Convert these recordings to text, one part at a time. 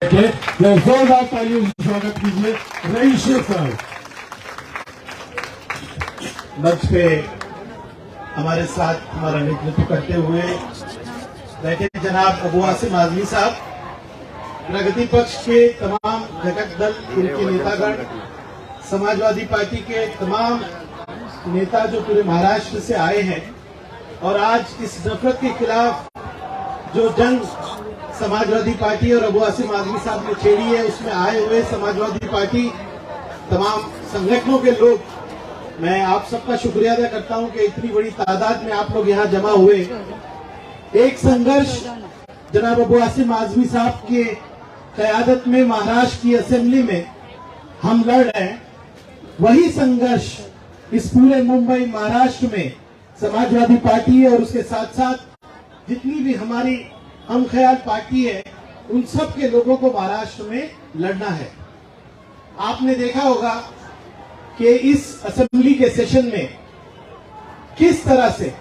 जोरदार तालियों से स्वागत कीजिए रईस साहब। मंच पे हमारे साथ हमारा नेतृत्व करते हुए बैठे जनाब अबू आसिम आजमी साहब, प्रगति पक्ष के तमाम घटक दल, उनके नेतागण, समाजवादी पार्टी के तमाम नेता जो पूरे महाराष्ट्र से आए हैं और आज इस नफरत के खिलाफ जो जंग समाजवादी पार्टी और अबू आसिम आजमी साहब ने छेड़ी है, उसमें आए हुए समाजवादी पार्टी तमाम संगठनों के लोग, मैं आप सबका शुक्रिया अदा करता हूं कि इतनी बड़ी तादाद में आप लोग यहां जमा हुए। एक संघर्ष जनाब अबू आसिम आजमी साहब के क़यादत में महाराष्ट्र की असेंबली में हम लड़ रहे हैं, वही संघर्ष इस पूरे मुंबई महाराष्ट्र में समाजवादी पार्टी है और उसके साथ साथ जितनी भी हमारी हम ख्याल पार्टी है, उन सब के लोगों को महाराष्ट्र में लड़ना है। आपने देखा होगा कि इस असेंबली के सेशन में किस तरह से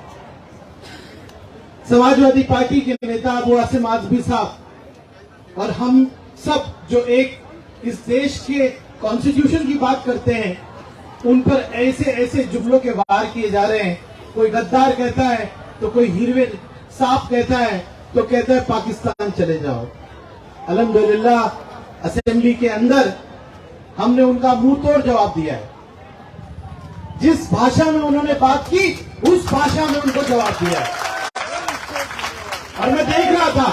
समाजवादी पार्टी के नेता अबू आसिम आजमी साहब और हम सब जो एक इस देश के कॉन्स्टिट्यूशन की बात करते हैं, उन पर ऐसे ऐसे जुमलों के वार किए जा रहे हैं। कोई गद्दार कहता है तो कोई हिरवे सांप कहता है तो कहता है पाकिस्तान चले जाओ। अल्हम्दुलिल्लाह असेंबली के अंदर हमने उनका मुंह तोड़ जवाब दिया है। जिस भाषा में उन्होंने बात की, उस भाषा में उनको जवाब दिया है। और मैं देख रहा था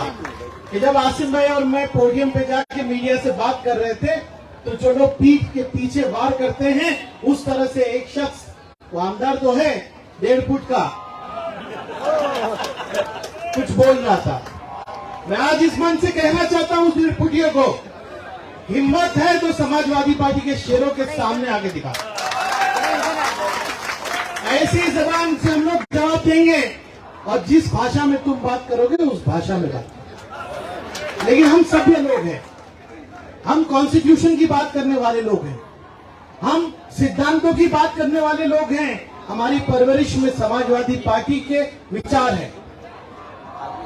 कि जब आसिम भाई और मैं पोडियम पे जाके मीडिया से बात कर रहे थे, तो जो लोग पीठ के पीछे वार करते हैं, उस तरह से एक शख्स, वो आमदार तो है 1.5 फुट का, कुछ बोल रहा था। मैं आज इस मंच से कहना चाहता हूं उस 1.5 फुटियों को, हिम्मत है तो समाजवादी पार्टी के शेरों के सामने आके दिखा। ऐसी जबान से हम लोग जवाब देंगे और जिस भाषा में तुम बात करोगे उस भाषा में बात। लेकिन हम सभ्य लोग हैं, हम कॉन्स्टिट्यूशन की बात करने वाले लोग हैं, हम सिद्धांतों की बात करने वाले लोग हैं। हमारी परवरिश में समाजवादी पार्टी के विचार हैं।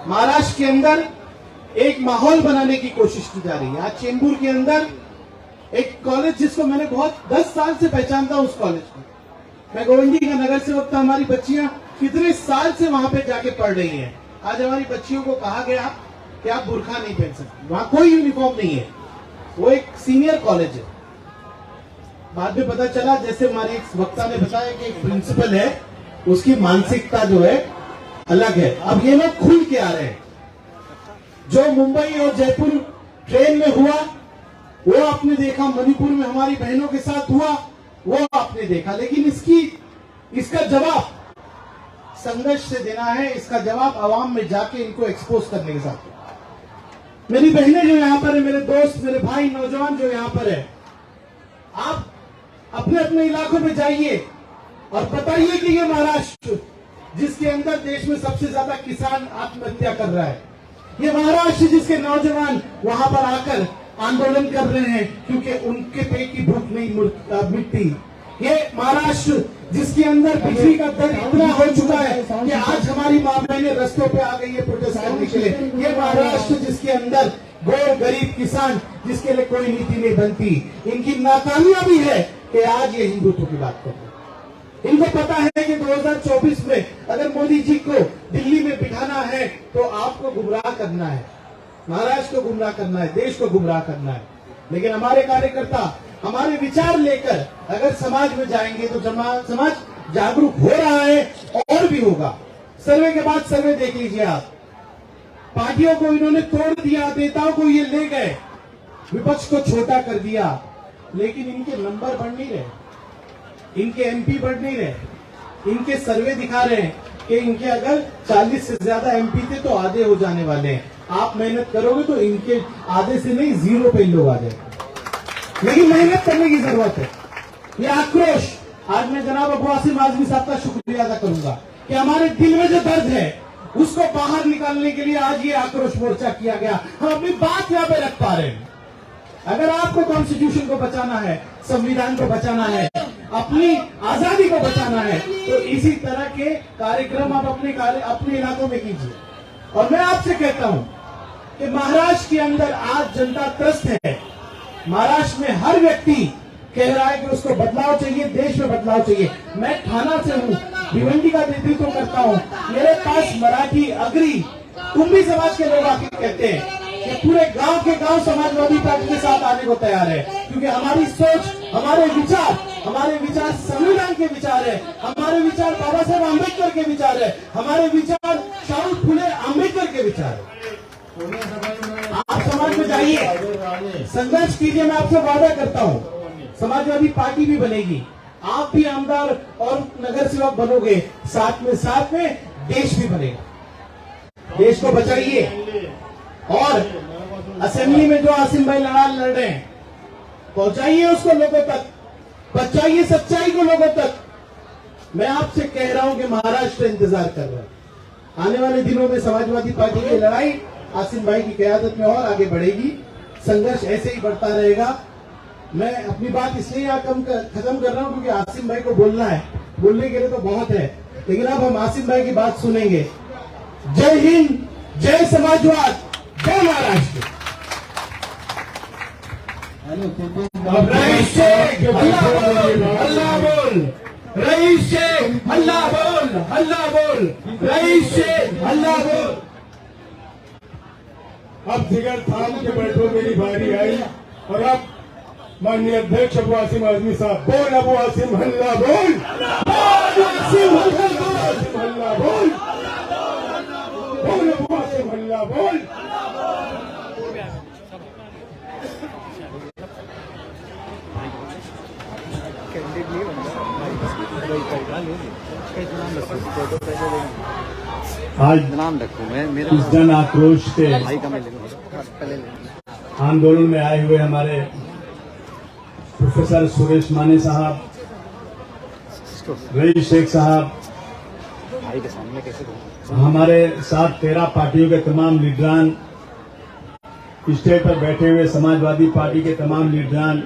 महाराष्ट्र के अंदर एक माहौल बनाने की कोशिश की जा रही है। आज चेंबूर के अंदर एक कॉलेज जिसको मैंने बहुत 10 साल से पहचानता हूं, उस कॉलेज को मैं गोविंदी का नगर से वक्त, हमारी बच्चियां कितने साल से वहां पे जाके पढ़ रही हैं। आज हमारी बच्चियों को कहा गया कि आप बुर्खा नहीं पहन सकती, वहां कोई यूनिफॉर्म नहीं है। वो एक सीनियर कॉलेज है। बाद में पता चला, जैसे हमारे एक वक्ता ने बताया, कि एक प्रिंसिपल है, उसकी मानसिकता जो है अलग है। अब ये लोग खुल के आ रहे हैं। जो मुंबई और जयपुर ट्रेन में हुआ वो आपने देखा, मणिपुर में हमारी बहनों के साथ हुआ वो आपने देखा। लेकिन इसका जवाब संघर्ष से देना है, इसका जवाब आवाम में जाके इनको एक्सपोज करने के साथ। मेरी बहनें जो यहाँ पर है, मेरे दोस्त, मेरे भाई, नौजवान जो यहाँ पर है, आप अपने अपने इलाकों में जाइए और बताइए कि ये महाराष्ट्र जिसके अंदर देश में सबसे ज्यादा किसान आत्महत्या कर रहा है, ये महाराष्ट्र जिसके नौजवान वहां पर आकर आंदोलन कर रहे हैं क्योंकि उनके पेट की भूख नहीं मिटती, ये महाराष्ट्र जिसके अंदर बिजली का दर इतना हो चुका है कि आज हमारी माँ बहनें रस्तों पे आ गई है प्रोटेस्ट करने के लिए, ये महाराष्ट्र जिसके अंदर गौर गरीब किसान जिसके लिए कोई नीति नहीं बनती, इनकी नाकामियां भी है कि आज ये हिंदुत्व की बात करते हैं। इनको पता है कि 2024 में अगर मोदी जी को दिल्ली में बिठाना है तो आपको गुमराह करना है, महाराष्ट्र को गुमराह करना है, देश को गुमराह करना है। लेकिन हमारे कार्यकर्ता हमारे विचार लेकर अगर समाज में जाएंगे तो समाज जागरूक हो रहा है और भी होगा। सर्वे के बाद सर्वे देख लीजिए आप, पार्टियों को इन्होंने तोड़ दिया, नेताओं को ये ले गए, विपक्ष को छोटा कर दिया, लेकिन इनके नंबर बढ़ नहीं रहे, इनके एमपी बढ़ नहीं रहे। इनके सर्वे दिखा रहे हैं कि इनके अगर 40 से ज्यादा एमपी थे तो आधे हो जाने वाले हैं। आप मेहनत करोगे तो इनके आधे से नहीं 0 पे लोग आ जाएंगे। लेकिन मेहनत करने की जरूरत है। ये आक्रोश आज मैं जनाब अबू आसिम आजमी साहब का शुक्रिया अदा करूंगा कि हमारे दिल में जो दर्द है उसको बाहर निकालने के लिए आज ये आक्रोश मोर्चा किया गया। हम अपनी बात यहाँ पे रख पा रहे हैं। अगर आपको कॉन्स्टिट्यूशन को बचाना है, संविधान को बचाना है, अपनी आजादी को बचाना है, तो इसी तरह के कार्यक्रम आप अपने इलाकों में कीजिए। और मैं आपसे कहता हूं कि महाराष्ट्र के अंदर आज जनता त्रस्त है। महाराष्ट्र में हर व्यक्ति कह रहा है कि उसको बदलाव चाहिए, देश में बदलाव चाहिए। मैं ठाणा से हूँ, भिवंडी का नेतृत्व करता हूँ। मेरे पास मराठी, अग्री, कुंभी समाज के लोग आके कहते हैं कि पूरे गांव के गांव समाजवादी पार्टी के साथ आने को तैयार है, क्योंकि हमारी सोच, हमारे विचार संविधान के विचार है, हमारे विचार बाबा साहेब आम्बेडकर के विचार है, हमारे विचार शाहू फुले आम्बेडकर के विचार है। आप समाज में जाइए, संघर्ष कीजिए, मैं आपसे वादा करता हूँ समाजवादी पार्टी भी बनेगी, आप भी आमदार और नगर सेवक बनोगे, साथ में देश भी बनेगा। देश को बचाइए और असेंबली में जो आसिम भाई लड़ाई लड़ रहे हैं, पहुंचाइए उसको लोगों तक, बचाइए सच्चाई को लोगों तक। मैं आपसे कह रहा हूं कि महाराष्ट्र इंतजार कर रहा है। आने वाले दिनों में समाजवादी पार्टी की लड़ाई आसिम भाई की क़यादत में और आगे बढ़ेगी, संघर्ष ऐसे ही बढ़ता रहेगा। मैं अपनी बात इसलिए यहाँ खत्म कर रहा हूँ क्योंकि आसिम भाई को बोलना है, बोलने के लिए तो बहुत है, लेकिन अब हम आसिम भाई की बात सुनेंगे। जय हिंद, जय समाजवाद, जय महाराष्ट्र। रईस शेख हल्ला बोल, हल्ला बोल, रईस शेख हल्ला बोल, हल्ला बोल, रईस शेख हल्ला बोल। अब जिगर थाम के बैठो, मेरी बारी आई। और अब माननीय अध्यक्ष अबू आसिम आजमी साहब, बोल अबू आसिम हल्ला बोल, आसिम हल्ला बोल, हल्ला बोल, बोल अबू आसिम हल्ला बोल। आज नाम रखूं मैं, मेरा इस जन आक्रोश के भाई का मैं लेंगे, पहले लेंगे। आंदोलन में आए हुए हमारे प्रोफेसर सुरेश माने साहब, रईस शेख साहब, भाई के सामने कैसे दूं? हमारे साथ 13 पार्टियों के तमाम लीडरान, स्टेज पर बैठे हुए समाजवादी पार्टी के तमाम लीडरान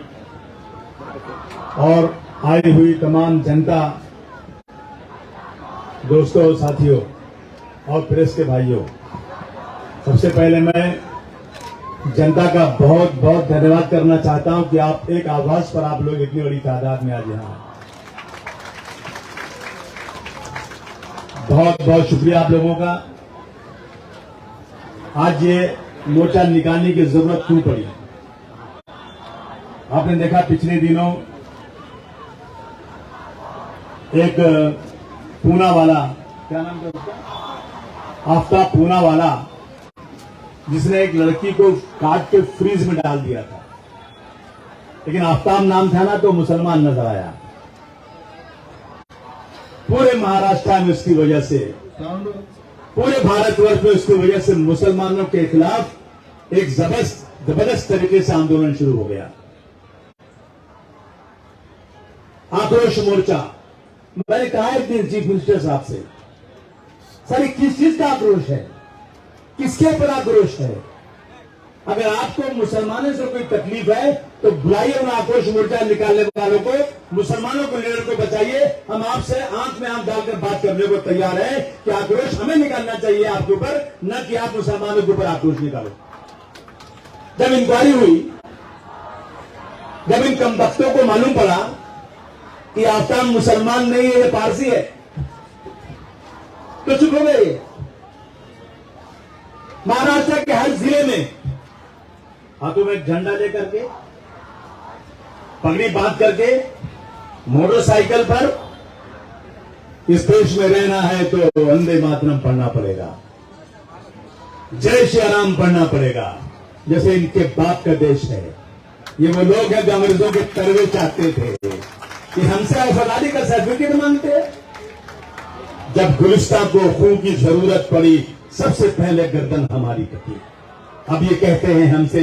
और आई हुई तमाम जनता, दोस्तों, साथियों और प्रेस के भाइयों, सबसे पहले मैं जनता का बहुत बहुत धन्यवाद करना चाहता हूं कि आप एक आवाज पर आप लोग इतनी बड़ी तादाद में आज यहाँ हैं। बहुत बहुत शुक्रिया आप लोगों का। आज ये मोर्चा निकालने की जरूरत क्यों पड़ी? आपने देखा पिछले दिनों एक पूना वाला, क्या नाम था उसका, आफ्ताब पूना वाला, जिसने एक लड़की को काट के फ्रीज में डाल दिया था, लेकिन आफ्ताब नाम था ना तो मुसलमान नजर आया। पूरे महाराष्ट्र में उसकी वजह से, पूरे भारतवर्ष में उसकी वजह से मुसलमानों के खिलाफ एक जबरदस्त तरीके से आंदोलन शुरू हो गया। आक्रोश मोर्चा। मैंने कहा एक दिन चीफ मिनिस्टर साहब से, सर किस चीज का आक्रोश है, किसके ऊपर आक्रोश है? अगर आपको मुसलमानों से कोई तकलीफ है तो बुलाइए उन आक्रोश मोर्चा निकालने वालों को, मुसलमानों को, लीडर को बचाइए। हम आपसे आंख में आंख डालकर बात करने को तैयार है कि आक्रोश हमें निकालना चाहिए आपके ऊपर, न कि आप मुसलमानों के ऊपर आक्रोश निकालो। जब इंक्वायरी हुई, जब इन कमबख्तों को मालूम पड़ा कि आफ्ताब मुसलमान नहीं है, ये पारसी है, तो चुप हो गए। महाराष्ट्र के हर जिले में हाथों में झंडा लेकर के, पगड़ी बांध करके, मोटरसाइकिल पर इस देश में रहना है तो वंदे मातरम पढ़ना पड़ेगा, जय श्री राम पढ़ना पड़ेगा, जैसे इनके बाप का देश है। ये वो लोग हैं जो अंग्रेजों के तरवे चाहते थे कि हमसे वफादारी का सर्टिफिकेट मांगते। जब गुलिस्तान को खून की जरूरत पड़ी, सबसे पहले गर्दन हमारी कटी। अब ये कहते हैं हमसे